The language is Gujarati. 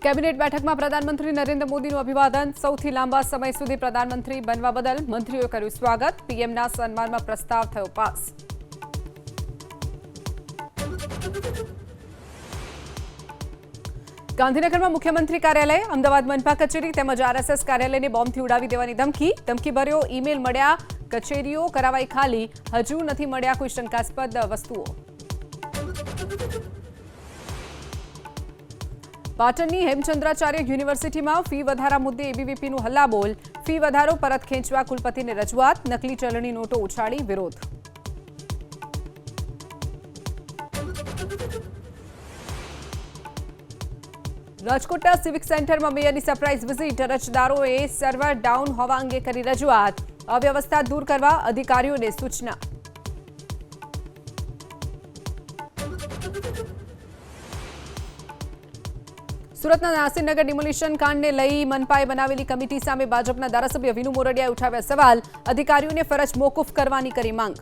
કેબિનેટ બેઠકમાં પ્રધાનમંત્રી નરેન્દ્ર મોદીનું અભિવાદન. સૌથી લાંબા સમય સુધી પ્રધાનમંત્રી બનવા બદલ મંત્રીઓએ કર્યું સ્વાગત. પીએમના સન્માનમાં પ્રસ્તાવ થયો પાસ. ગાંધીનગરમાં મુખ્યમંત્રી કાર્યાલય, અમદાવાદ મનપા કચેરી તેમજ આરએસએસ કાર્યાલયને બોમ્બથી ઉડાવી દેવાની ધમકીભર્યો ઈમેલ મળ્યા. કચેરીઓ કરાવાઈ ખાલી, હજુ નથી મળ્યા કોઈ શંકાસ્પદ વસ્તુઓ. પાટણની હેમચંદ્રાચાર્ય યુનિવર્સિટીમાં ફી વધારા મુદ્દે એબીવીપીનું હલ્લાબોલ. ફી વધારો પરત ખેંચવા કુલપતિને રજૂઆત. નકલી ચલણી નોટો ઉછાળી વિરોધ. રાજકોટના સિવિક સેન્ટરમાં મેયરની સરપ્રાઇઝ વિઝિટ. અરજદારોએ સર્વર ડાઉન હોવા અંગે કરી રજૂઆત. અવ્યવસ્થા દૂર કરવા અધિકારીઓને સૂચના. સુરતના નાસિરનગર ડિમોલિશન કાંડને લઈ મનપાએ બનાવેલી કમિટી સામે ભાજપના ધારાસભ્ય વિનુ મોરડિયાએ ઉઠાવ્યા સવાલ. અધિકારીઓને ફરજ મોકૂફ કરવાની કરી માંગ.